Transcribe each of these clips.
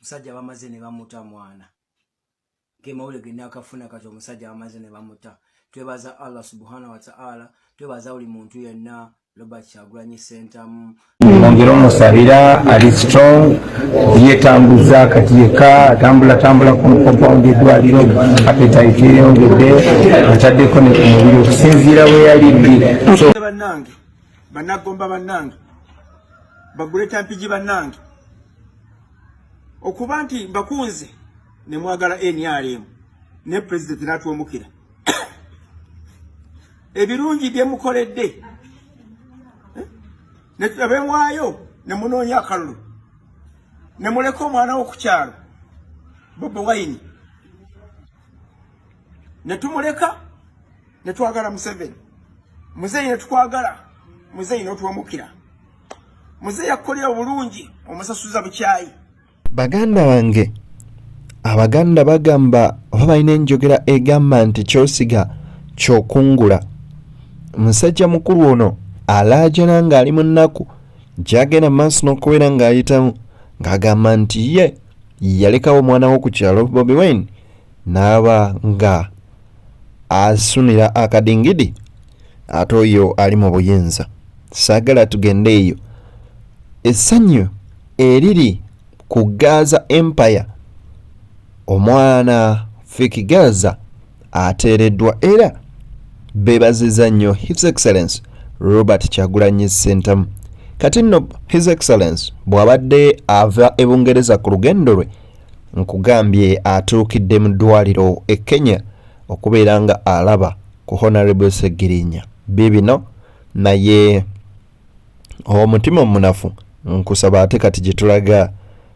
musajja bamaze ne bamuta mwana kemawule genda akafuna kati omusajja bamaze ne bamuta. Twebaza Allah subhanahu wa ta'ala, twebaza buli muntu yenna Robert Kyagulanyi Ssentamu Mwongero musabira ali strong yetambuza kati yeka atambula ku compound edwaliro appetite yongedde ataddeko ne ku mubiri okusinziira we yalidde. So bannange bannagomba bannange baguleta mpigi bannange okuba nti mbakunze ne mwagala NRM ne president n'atuwomukira ebirungi bye mukoledde ne abemwayo ne munoonya akalulu ne muleka omwana wo ku kyalo Bobi Wine ne tumuleka ne twagala Museveni. Muzeyi ne tukwagala Muzeyi n'otuwomukira. Muzeyi yakolera obulungi omusasuza bukyayi. Baganda bange abaganda bagamba oba balina enjogera egamba nti kyosiga kyokungula. Musajja mukulu ono alaajana ng'ali mu nnaku gy'agenda maaso n'okubeera ng'ayitamu ng'agamba nti ye yalekawo omwana wo ku kyalo Bobi Wine n'aba nga asunira akadingidi ate oyo ali mu buyinza. Saagala tugende eyo. Essanyu eriri ku Gaza Empire omwana Fiki Gaza ateereddwa era beebaziza nnyo His Excellence Robert Kyagulanyi Ssentamu. Kati nno His Excellence bw'abadde ava e Bungereza ku lugendo lwe nkugambye atuukidde mu ddwaliro e Kenya okubeera nga alaba ku Honorable Segirinya bibino naye omutima omunafu nkusaba ate kati gye tulaga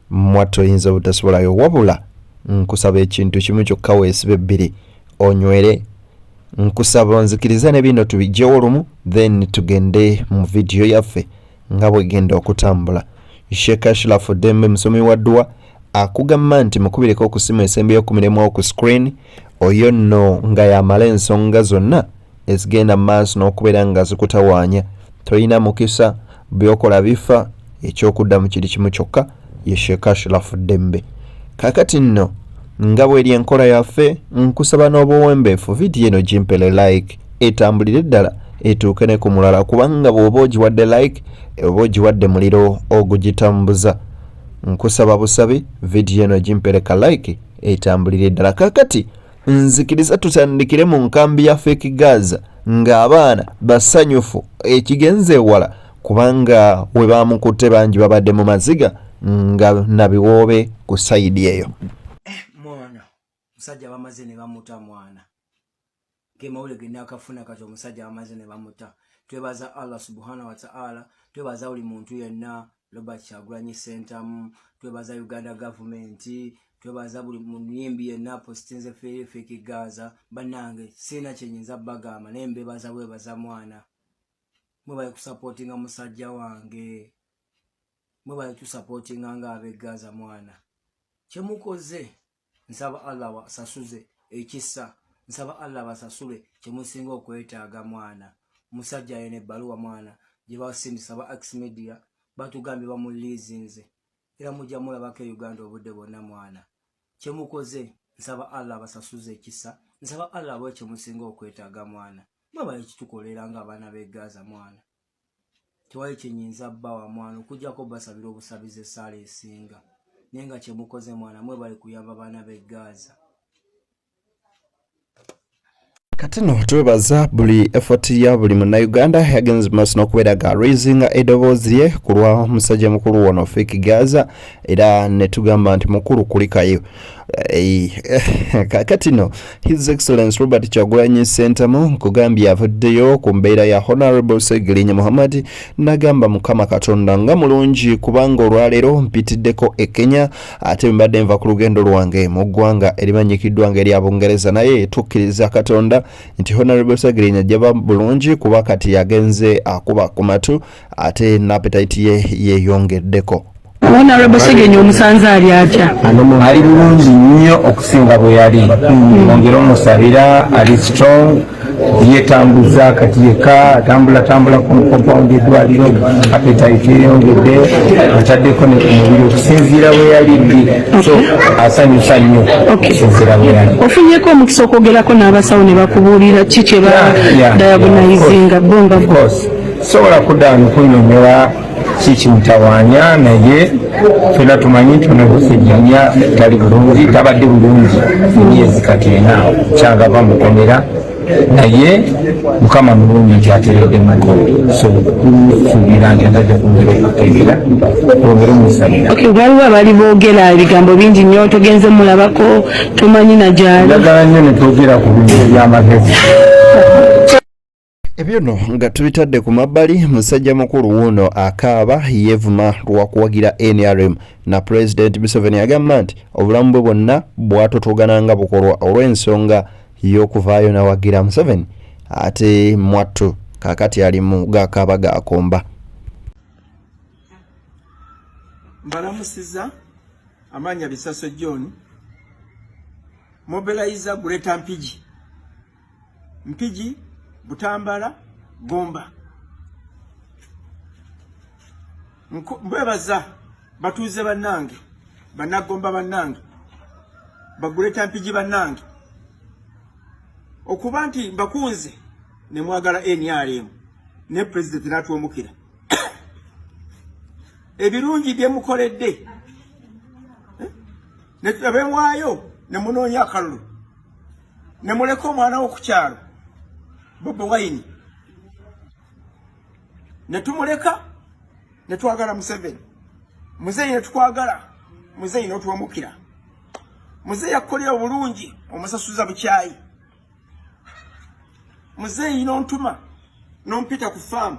mwatto oyinza obutasubolayo wabula nkusaba ekintu kimu kyokka weesibe bbiri onywere. Nkusaba nzikiriza ne bino tubijjewo lumu then tugende mu video yaffe nga bwegenda okutambula. Sheikh Ashraf Dembe musomi wa dua akugamba nti mukubireko okusimu esembeyo kumiremu ku screen oyo nno nga yamala ensonga zonna ezigenda maaso n'okubeera nga zikutawaanya. Toyina mukisa byokola bifa ekyokuddamu kiri kimu kyokka ye Sheikh Ashraf Dembe. Kakati nno nga bw'eri enkola yaffe nkusaba n'obuwembeefu vidiyo eno gimpele like etambulire ddala etuuke ne ku mulala kubanga bw'oba ogiwadde like oba ogiwadde muliro ogugitambuza. Nkusaba busabi vidiyo eno gimpele ka like etambulire ddala. Kakati nzikiriza tutandikire mu nkambi ya Fake Gaza ng'abaana basanyufu ekigenze ewala kubanga we baamukutte bangi babadde mu maziga nga nabiwoobe ku sayidi eyo. Mwana musajja bamaze ne bamuta mwana kemawule genda akafuna kati omusajja bamaze ne bamuta. Twebaza Allah subhanahu wa ta'ala, twebaza buli muntu yenna Robert Kyagulanyi Ssentamu, twebaza Uganda government, twebaza buli muyimbi yenna postinze Fake Gaza. Bannange sina kyenyinza bagamba naye mbebaza webaza mwana mwe bali kusupportinga musajja wange mwe bali tusupportinga nga abe Gaza mwana. Kyemukoze nsaba Allah basasuze ekisa, nsaba Allah basasule kyemusinga okwetaaga mwana. Musajja yene ebbaluwa mwana gye basindisa ba Ax Media batugambye bamulizinze era mujja mulabako Uganda obudde bwonna mwana. Kyemukoze nsaba Allah basasuze ekisa, nsaba Allah bwe kyemusinga okwetaaga mwana. Mwebali kitukolera nga abaana b'e Gaza mwana. Tewali kyenyinza bbawa mwana okujjako basabira obusabize essaala esinga. Nenga kyemukoze mwana mwebali kuyamba abaana b'e Gaza. Kati no twebaza buli effort ya buli Munnayuganda yagenze maaso n'okubeera ga raising eddoboozi lye ku lwa musajja mukulu wano Fake Gaza era ne tugamba nti mukulu kulikayo. Kakati no His Excellence Robert Kyagulanyi Ssentamu kugambye avuddeyo ku mbeera ya Honorable Segirinya Muhammad nagamba Mukama Katonda nga mulungi kubanga olwaleero mpitiddeko e Kenya ate mbadde nva ku lugendo lwange mu ggwanga erimanyikiddwa nga erya Bungereza naye tukkiriza Katonda nti Honorable Segirinya jaba bulungi kuba kati yagenze akuba ku matu ate n'appetite ye yeeyongeddeko. Honorable Segirinya omusanze ali atya? Ali bulungi nnyo okusinga bwe yali. Mwongero musabira ali strong yetambuza kati yeka atambula ku compound eddwaliro appetite eyongedde ataddeko ne ku mubiri okusinziira we yalidde so asanyusa nnyo okusinziira we yali. Ofunyeko omukisa okwogerako n'abasawo ne bakubuulira ki kye diagonizinga bonga sobola kuddaano kunyonyola kikimutawaanya naye fena tumanyi nti onagusejjanya tali bulungi tabadde bulungi emyezi kati ena kyagava mukomera naye mukama mulungi nti ateredde muko so suubira nti atajja kwongera okutegeera kwongera omusalira. Waliwo abali boogera ebigambo bingi nnyo togenze mulabako tomanyi na gyali njagala nnyo ne twogera ku bintu eby'amagezi. Ebyo nno nga tubitadde ku mabbali, musajja mukulu wuno akaaba yeevuma lwakuwagira NRM na President Museveni agamba nti obulamu bwe bwonna bwatotogana nga bukolwa olw'ensonga y'okuvaayo nawagira Museveni ate mwattu kaakati ali mu gakaaba gaakomba. Mbalamusiza Amanya Bisaso John mobiliza Greater Mpigi Butambala Gomba mbwebaza batuuze bannange bannagomba bannange baguleta Mpigi bannange okuba nti mbakunze ne mwagala NRM ne president n'atuwomukira ebirungi bye mukoledde ne abemwayo ne munoonya akalulu ne muleka omwana wo ku kyalo Bobi Wine ne tumuleka ne twagala Museveni. Muzeyi ne tukwagala muzeyi n'otuwamukira. Muzeyi akolera obulungi omusasuza bukyayi. Muzeyi n'ontuma n'ompita ku farm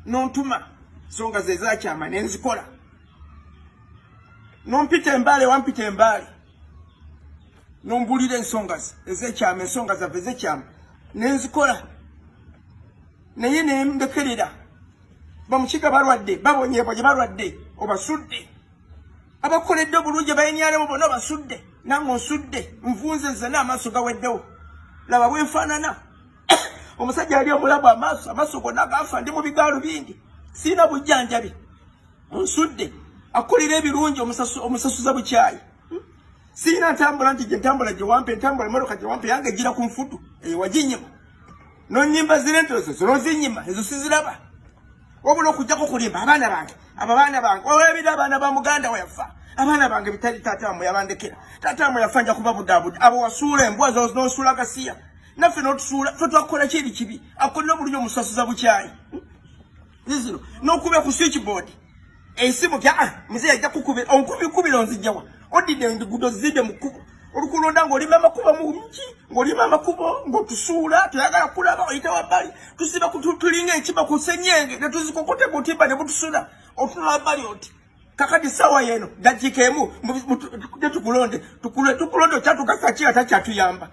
n'ontuma songa ze zakyama nenzikola. N'ompita embale wampita embale n'ombulira ensonga ezekyama ensonga zaffe ezekyama nenzikola naye nembekerera bamukiga balwadde babonyebwa gye balwadde obasudde abakoledde obulungi bayinyalemu bonna basudde nange onsudde nvunze nze n'amaaso gaweddewo laba bwenfaanana omusajja yali omulabu amaaso gonna gafa ndi mu bigaalo bingi siina bujjanjabi onsudde akolera ebirungi omusasuza bukyayi siina ntambula nti gye ntambula gye wampa entambula emotoka gye wampa yange ejjira ku nfutu eyo waginyima nonyimba zirentozo nozinyima ezo siziraba wabula okujjako kulimba abaana bange abaana bange olwebira abaana ba muganda we yafa abaana bange bitali taata wamwe yabandekera taata wamwe yafa nja kuba budaabuda abo wasuula embwa zo n'osuula gasiya naffe n'otusuula totwakola kiri kibi akolera obulungi omusasuza bukyayi zizino n'okubya ku switchboard esimu kya muzeyi ajja kukubira onkubikubira onzijjawa odidde enguudo zidde mu kkubo olukulonda ng'olima amakubo mu mki ng'olima amakubo ng'otusuula toyagala kulaba oyita wabbali tusiba tulinga ekiba ku senyenge ne tuzikokote butimba ne butusula otunula wabbali oti kakati sawa yeno dakiika emu tukulonde kyatugasa ki ata kyatuyamba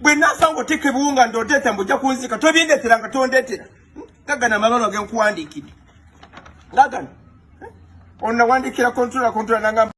bwe naafa ng'oteeka ebiwunga nd'oteeta mbujja kunzika tobindeetera nga tondeetera gagana amabalo genkuwandiikidde gagana onawandikira kontula nangamba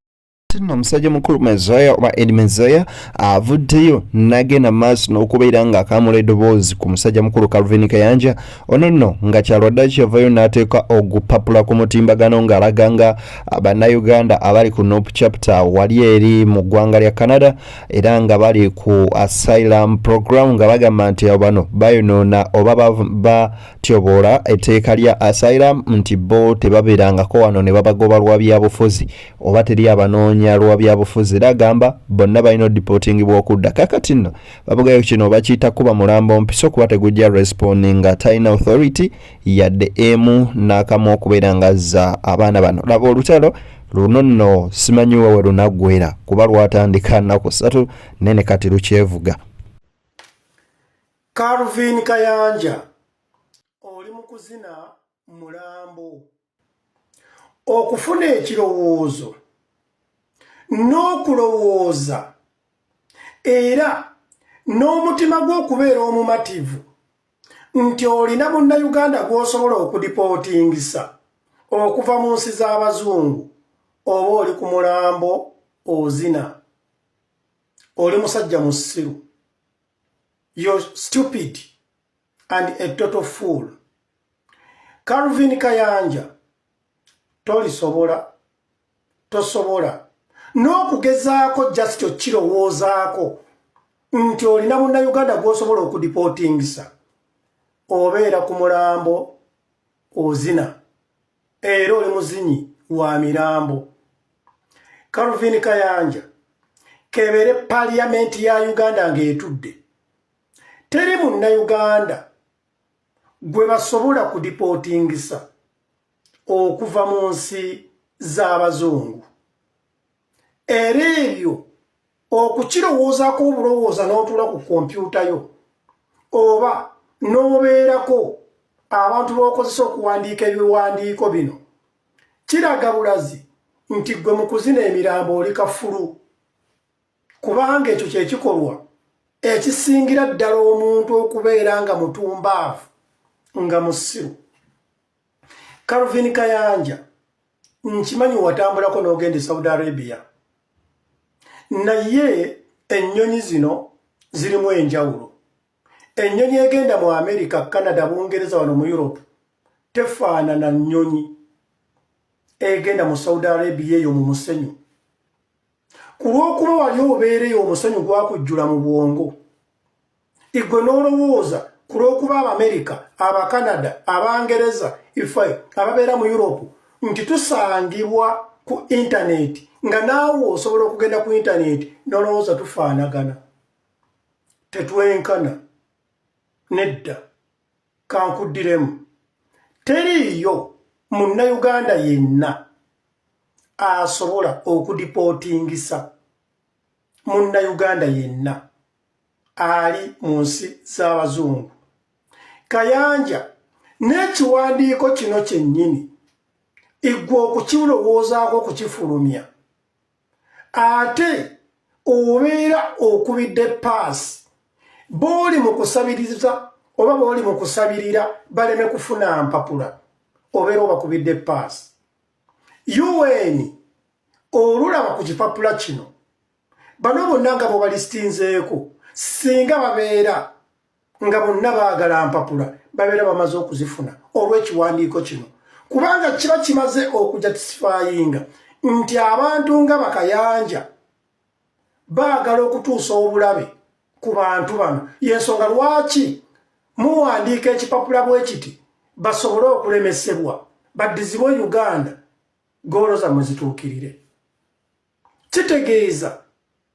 Tino musajja mukulu Mezoya oba Edi Mezoya avuddeyo nagenda maaso n'okubeera nga akamula eddoboozi ku musajja mukulu Calvin Kayanja ono nno nga kyalwadde kyavayo n'ateeka ogupapula ku mutimbagano ng'alaga nga bannayuganda abali ku North Chapter wali eri mu ggwanga lya Canada era nga bali ku asylum program nga bagamba nti abo bano bayonoona oba batyoboola etteeka lya asylum nti bo tebabeerangako wano ne babagoba lwa byabufuzi oba teri abanoonya lwa byabufuzi era agamba bonna balina deporting bw'okudda kakati nno bavugayo kino bakiyita kuba mulambo mpiso kuba tegujja responding nga talina authority yadde emu n'akamu okubeera nga azza abaana bano laba olutalo luno nno simanyiwe we lunaggwera kuba lwatandika nnaku 3 nene kati lukyevuga. Calvin Kayanja oli mu kuzina mulambo okufuna ekirowoozo n'okulowooza era n'omutima gw'okubeera omumativu nti olina munnayuganda gw'osobola okudipootingisa okuva mu nsi z'abazungu oba oli ku mulambo ozina oli musajja musiru you're stupid and a total fool. Calvin Kayanja, tosobola n'okugezaako just okirowoozaako nti olina munnayuganda gw'osobola okudipotingisa obeera ku mulambo ozina era oli muzinyi wa mirambo. Calvin Kayanja, kebeere paliamenti ya Uganda ng'etudde, teri munnayuganda gwe basobola kudipotingisa okuva mu nsi z'abazungu. Era ebyo okukirowoozaako obulowooza n'otuula ku kompyuta yo oba n'obeerako abantu b'okozesa okuwandiika ebiwandiiko bino, kiraga bulazi nti gwe mu kuzina emirambo oli kafulu, kubanga ekyo kye kikolwa ekisingira ddala omuntu okubeera nga mutumbaavu nga musiru. Calvin Kayanja, nkimanyi watambulako n'ogenda e Saudi Arabia, naye ennyonyi zino zirimu enjawulo. Ennyonyi egenda mu America, Canada, Bungereza wano mu Europe tefaanana nnyonyi egenda mu Saudi Arabia eyo mu musenyu. Ku lw'okuba wali obeereyo omusenyu gwakujjula mu bwongo, igwe n'olowooza ku lw'okuba Abamerika, Abakanada, Abangereza, ife ababeera mu Europe nti tusangibwa ku intaneti, nga naawe osobola okugenda ku intaneti n'olowooza tufaanagana. Tetwenkana. Nedda. Kankuddiremu. Teriiyo munnayuganda yenna asobola okudipotingisa munnayuganda yenna ali mu nsi z'abazungu. Kayanja, n'ekiwandiiko kino kyennyini igwe okukirowoozaako okukifulumya, ate obeera okubidde paasi b'oli mu kusabiriza oba b'oli mu kusabirira baleme kufuna mpapula, obeera obakubidde paasi. UN olulaba ku kipapula kino, bano bonna nga bw'obalistinzeeko, singa babeera nga bonna baagala mpapula, babeera bamaze okuzifuna olw'ekiwandiiko kino, kubanga kiba kimaze okujatisifayinga nti abantu nga Bakayanja baagala okutuusa obulabe ku bantu bano. Y'ensonga lwaki muwandiika ekipapula bwe kiti basobole okulemesebwa baddizibwe Uganda, goolo zammwe zituukirire. Kitegeeza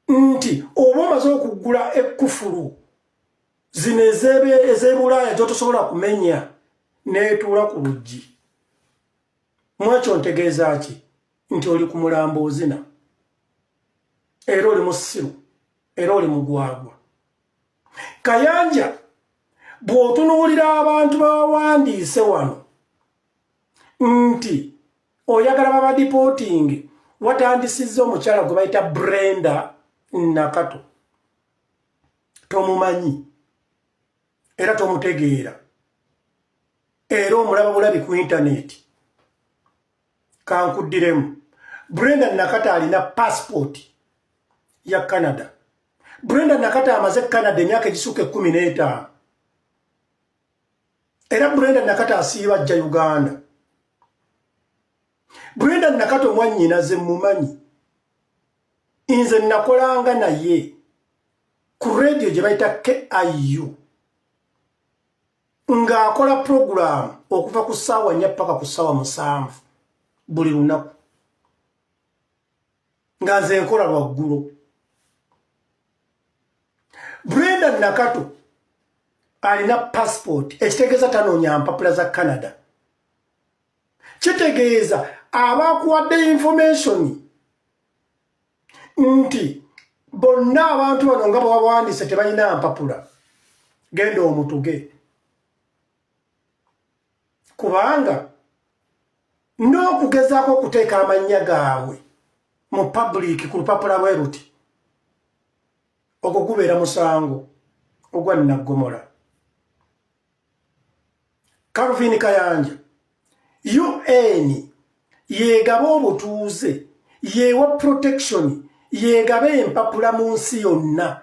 nti oba omaze okugula ekkufulu zino ez'Ebulaaya gy'otosobola kumenya n'etuula ku luggi, mwekyo ntegeeza ki? Nti oli ku mulambo ozina, era oli musiru, era oli mugwagwa. Kayanja, bw'otunuulira abantu bawandiise wano nti oyagala babadipootingi, watandisizza omukyala gwe bayita Brenda Nakato. Tomumanyi era tomutegeera, era omulaba bulabi ku intaneti. Kankuddiremu. Brenda Nakato alina passport ya Canada. Brenda Nakato amaze Canada emyaka egisuuka 15. Era Brenda Nakato asiiba ajja Uganda. Brenda Nakato mwannyinaze mumanyi. Nze nakolanga naye ku radio gye bayita KIU ng'akola program okuva ku ssaawa 4 paka ku ssaawa 7 buli lunaku, nga nze nkola lwaggulo. Brenda Nakato alina passport, ekitegeeza tanoonya mpapula za Canada. Kitegeeza abakuwadde information nti bonna abantu bano nga bawandiise tebalina mpapula, genda omutuge. Kubanga n'okugezaako okuteeka amannya gaabwe mu public ku lupapula bwe ruti, ogwo gubeera musango ogwa Nnaggomora. Calvin Kayanja, UN yeegaba obutuuze, yeewa protection, yeegaba empapula mu nsi yonna.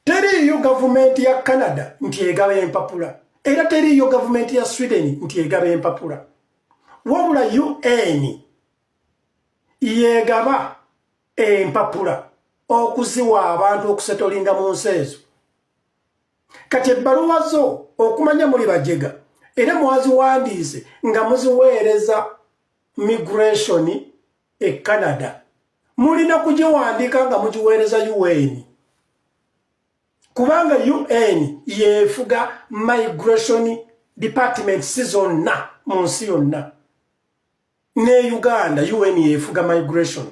teriyo gavumenti ya Canada nti egaba empapula era teriyo gavumenti ya Sweden nti egaba empapula wabula UN yegaba empapula okuziwa abantu okusetolinga mu nsi ezo kati ebbaluwa zo okumanya muli bajega era mwaziwandiise nga muziweereza migration e Canada mulina kugiwandiika nga mugiweereza UN kubanga UN yefuga migration department zonna mu nsi yonna ne Uganda UN yefuga migration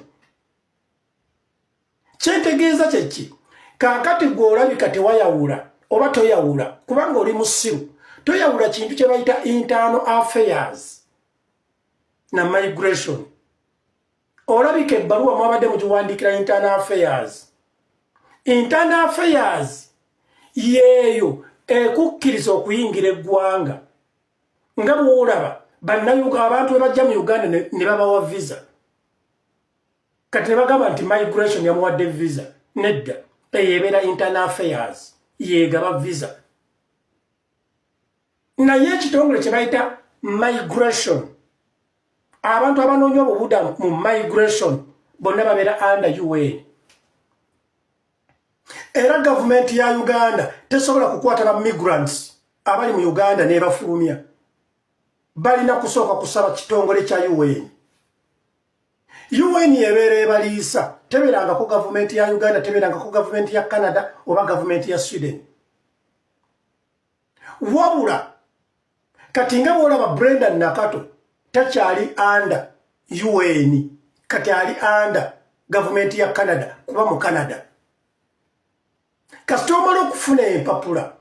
kyetegeeza kyeki kakati gw'olabika tewayawula oba toyawula kubanga oli musiru toyawula kintu kye bayita internal affairs na migration olabika ebbaluwa mwabadde mugiwandiikira internal affairs yeeyo ekukkiriza okuyingira eggwanga nga bw'olaba abantu bwe bajja mu Uganda ne babawa visa kati ne bagamba nti migration yamuwadde visa nedda eyebeera internal affairs yegaba visa naye ekitongole kye bayita migration abantu abanoonya obubudamu mu migration bonna babeera under UN era gavumenti ya Uganda tesobola kukwata ba migrants abali mu Uganda ne bafulumya balina kusooka kusaba kitongole kya UN yebeera ebaliisa tebeerangako gavumenti ya Uganda tebeerangako gavumenti ya Canada oba gavumenti ya Sweden wabula kati nga bw'olaba Brenda Nakato takyali under UN kati ali under gavumenti ya Canada kuba mu Canada kasita omala okufuna empapula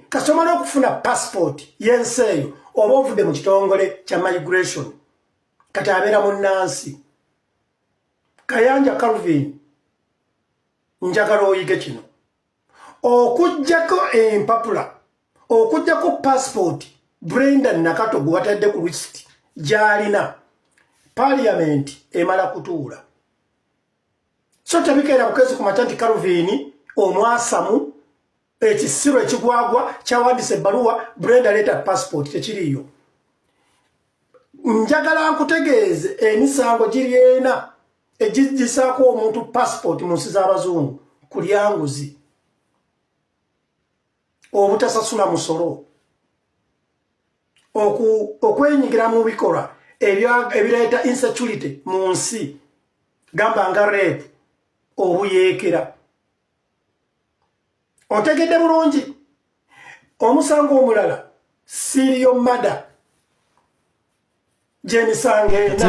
kasita omala okufuna passport y'ensi eyo oba ovudde mu kitongole kya migration kati abeera munnansi Kayanja Calvin njagala oyige kino okuggyako empapula okuggyako passport Brenda Nakato gwe watadde ku list gy'alina parliament emala kutuula so tebikeera bukezi ku makya nti Calvin omwasamu ekisiro ekigwagwa kyawandisa ebbaluwa Brenda leeta passport tekiriyo njagala nkutegeeze emisango giri ena egigisaako omuntu passport mu nsi z'abazungu ku lyanguzi obutasasula musolo okwenyigira mu bikolwa ebireeta insecurity mu nsi gamba nga rape obuyeekera otegedde bulungi omusango omulala serial murder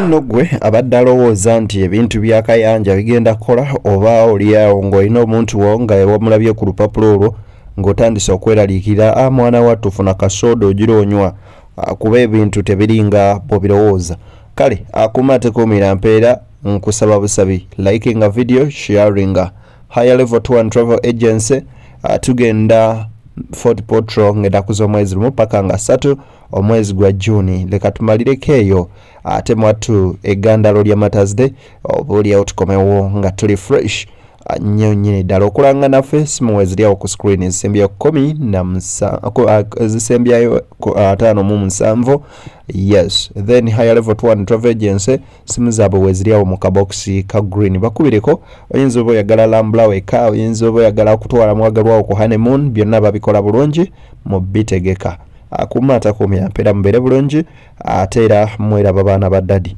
nno gwe abadde alowooza nti ebintu bya Kayanja bigenda kukola oba oliawo ng'olina omuntu wo nga wamulabye ku lupapula olwo ng'otandise okweraliikira mwana wattu funa kasoda ogira onywa kuba ebintu tebiringa bw'obirowooza kale akuma tekumira mpeera nkusaba busabi likinga video sharinga higher level tour and travel agency tugenda Fort Portal ngenda kuza omwezi lumu paka nga 3 omwezi gwa Juni leka tumalireko eyo ate mwatu egandalo lya Mother's Day obuliawo tukomewo nga tuli fresh nnyo nnyini ddala okulanga naffe simuwezi lyawo ku screen ezisembyayo 57 yes then higher level 1 travel agency simu zaabwe weziryawo mu kaboxi ka green bakubireko oyinza oba oyagala lambula weka oyinza oba oyagala kutwala mwagalwawo ku honeymoon byonna babikola bulungi mu bitegeka akuma atakumira mpeera mubeere bulungi ate era mweraba baana ba dadi